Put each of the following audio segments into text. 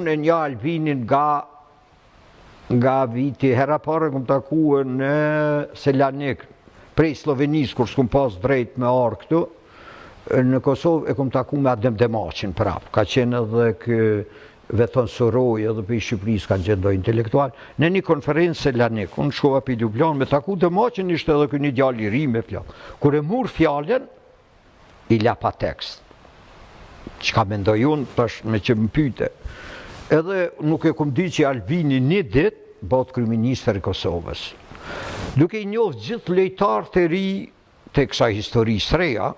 Unë e një Albinin nga viti hera pare këm takuë në Selanik, prej Slovenisë, kur s'kum pas drejt me arë këtu, në Kosovë e këm taku me Adem Demaqin prapë, ka qenë edhe kë Veton Soroj edhe për i Shqipërisë kanë gjendoj intelektual, në një konferencë Selanik, unë shkova për Ljubljan, me taku Demaqin ishte edhe këni djali ri me fjallë. Kur e mur fjallën, i la pa tekst. Qka mendoj unë, tash me që më pyte. Edhe nuk e këm di që Albini një dit, bëtë kryeministër i Kosovës. Duke i njoftë gjithë lejtarë të ri të kësaj historisë reja,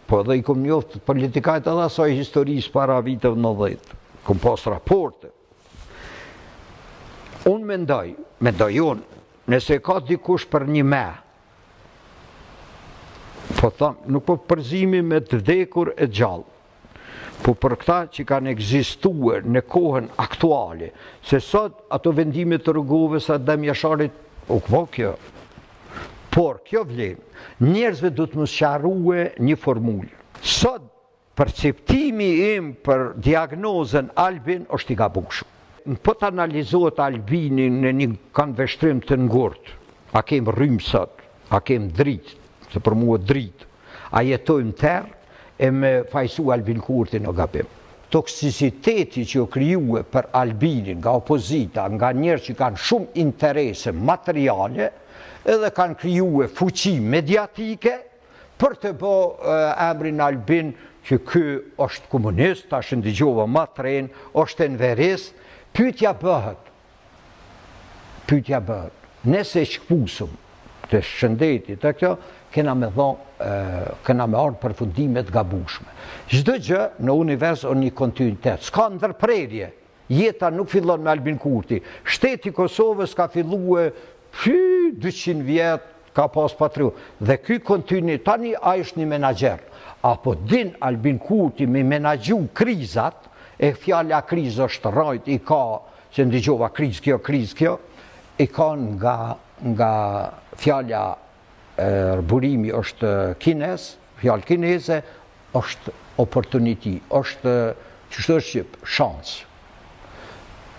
po edhe i këm njoftë politikajt edhe asaj historisë para viteve 90, këm pas raporte. Unë mendoj unë, nëse ka dikush për një me, po thamë, nuk po përzimi me të vdekur e gjallë, po për këta që kanë egzistuar në kohën aktuale, se sot ato vendimit të rrugove sa Adem Jasharit, u këvo kjo. Por kjo vlen, njerëzve du të më sqarue një formullë. Sot, perceptimi im për diagnozën Albin është i gabushëm. Po të analizohet Albinin në një kanë veshtrim të ngurt, a kem rrymë sot, a kem dritë, se për mua dritë, a jetojmë terë, e me fajsu Albin Kurti në gabim. Toksiciteti që o kryue për Albinin nga opozita, nga njerë që kanë shumë interese materiale, edhe kanë kryue fuqi mediatike, për të bo emrin Albin që kë është komunist, ta shëndigjova ma tren, është enverist, pyetja bëhet. Nese shkpusëm të shëndetit e kjo, kena me ardhë përfundimet gabushme. Çdo gjë në univers o një kontinuitet, s'ka ndërprerje. Jeta nuk fillon me Albin Kurti. Shteti Kosovës ka fillue 200 vjetë ka pas patriot. Dhe ky kontinuitet, tani a është një menaxher. Apo din Albin Kurti me menagju krizat, e fjala krizë është rajt, i ka, që ndigjova krizë kjo, i ka nga fjala burimi është kines, fjallë kineze, është opportunity, është qështë është Shqip, shansë.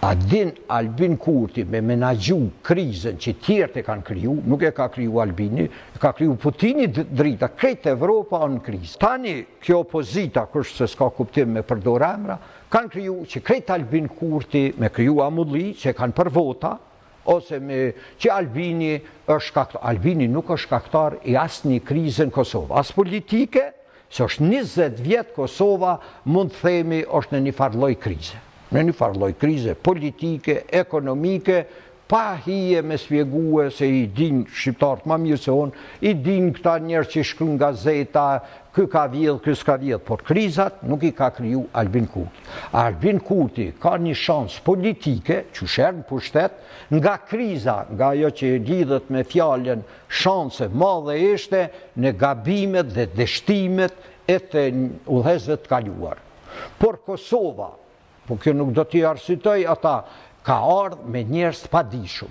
A din Albin Kurti me menagju krizën që tjerët e kanë kriju, nuk e ka kriju Albini, e ka kriju Putini drita, krejtë Evropa në krizë. Tani, kjo opozita, kështë se s'ka kuptim me përdor emra, kanë kriju që krejtë Albin Kurti me kriju amulli, që kanë për vota, ose që Albini është shkaktar. Albini nuk është shkaktar i asë një krizën Kosovë. As politike, se është 20 vjetë Kosova, mund të themi është në një farloj krize. Në një farloj krize politike, ekonomike, pa hije me spjegue se i din shqiptarët ma mirë se unë, i din këta njerë që shkruan gazeta, kë ka vjedh, kë s'ka vjedh, por krizat nuk i ka kriju Albin Kurti. Albin Kurti ka një shansë politike, që shërë në pushtet, nga kriza, nga ajo që lidhet me fjallën shanse madhe ishte në gabimet dhe dështimet e të udhëhesve të kaluar. Por Kosova, po kjo nuk do t'i arsitoj ata, ka ardhë me njerëz të padishëm.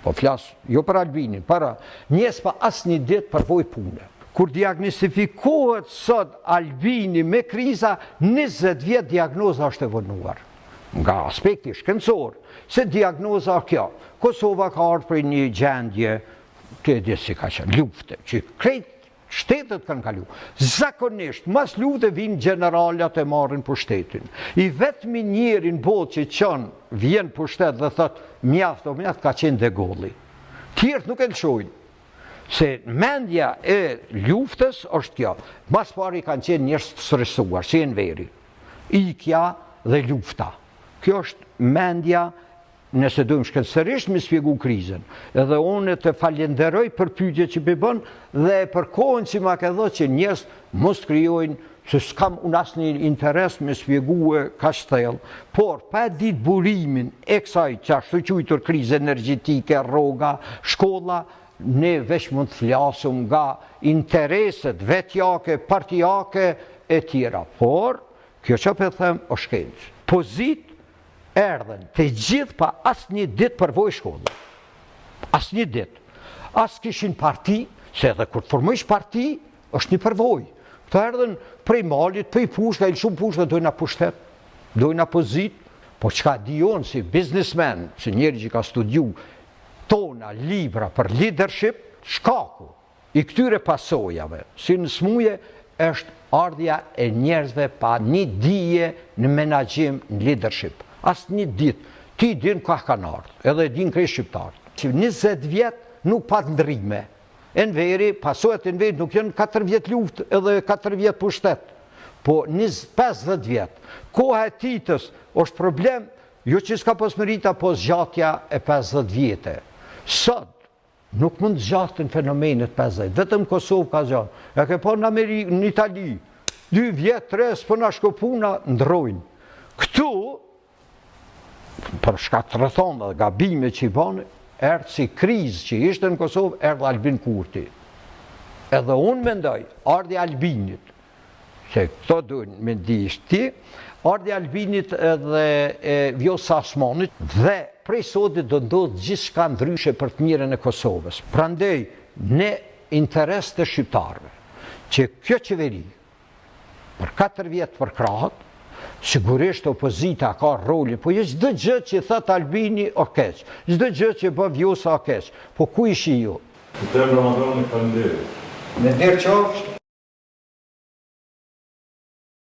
Po flasë, jo për Albinin, para njerëz pa asë një ditë përvoj pune. Kur diagnostifikohet sot Albini me kriza, 20 vjetë diagnoza është e vënuar. Nga aspekti shkencor, se diagnoza kjo. Kosova ka ardhë për një gjendje, të edhe si ka qenë, lufte, që krejt shtetet kanë kalu. Zakonisht, mas lufte vinë generalat e marrin pushtetin. I vetëmi njerin botë që qënë vjen pushtet dhe thëtë mjaft ka qenë De Gaulli. Tjertë nuk e lëshojnë. Se mendja e luftës është kjo. Mas pari kanë qenë njerëz të stresuar, si e në veri. Ikja dhe lufta. Kjo është mendja. Nëse dojmë shkencërisht me spjegu krizën, edhe unë të falenderoj për pyetje që bëbën dhe për kohën që ma ke dhënë që njerëz mos krijojnë, se s'kam unë asnjë interes me spjegue kaq thellë, por pa ditë burimin e kësaj që ashtu quajtur krizë energjetike, rroga, shkolla, ne veç mund të flasim nga intereset vetjake, partijake e tjera. Por, kjo që për them o shkencë. Pozit erdhen të gjithë pa asë një ditë përvoj shkollë. Asë një ditë. Asë kishin parti, se edhe kur të formojsh parti, është një përvoj. Këta erdhen prej malit, prej pushka, e shumë pushka dojna pushtet, dojna pozit, Po çka di unë si biznismen, si njeri që ka studiu tona libra për leadership, shkaku i këtyre pasojave, si në smuje, është ardhja e njerëzve pa një dije në menaxhim në leadership. As një ditë, ti din ka kanë ardhë, edhe din krejt shqiptarët. 20 vjetë nuk pa ndrime. Enveri, pasojat e Enverit nuk janë 4 vjetë luftë edhe 4 vjetë pushtet. Po 50 vjetë. Koha e Titës është problem, jo që s'ka pas merita, po zgjatja e 50 vjetë. Sot, nuk mund zgjatën fenomenet 50, vetëm Kosovë ka zgjatë. E ke po në Amerikë, në Itali, 2 vjetë, 3, s'po na shkopuna, ndrojnë. Këtu, për shkak të rrethonave dhe gabime që i bane, erdhë si krizë që ishte në Kosovë, erdhë Albin Kurti. Edhe unë mendoj, ardhi Albinit, se këto duhen me ndihsh ti, ardhi Albinit edhe Vjosa Osmanit, dhe prej sotit do ndodhë gjithçka ndryshe për të mirën e Kosovës. Prandaj, ne interes të shqiptarëve, që kjo qeveri, për 4 vjetë për krahët, sigurisht opozita ka rolin, po jo çdo gjë që thot Albini o keq, çdo gjë që bën Vjosa o keq. Po ku ishi ju? Të tem Ramazani, faleminderit. Me nderë qofsh.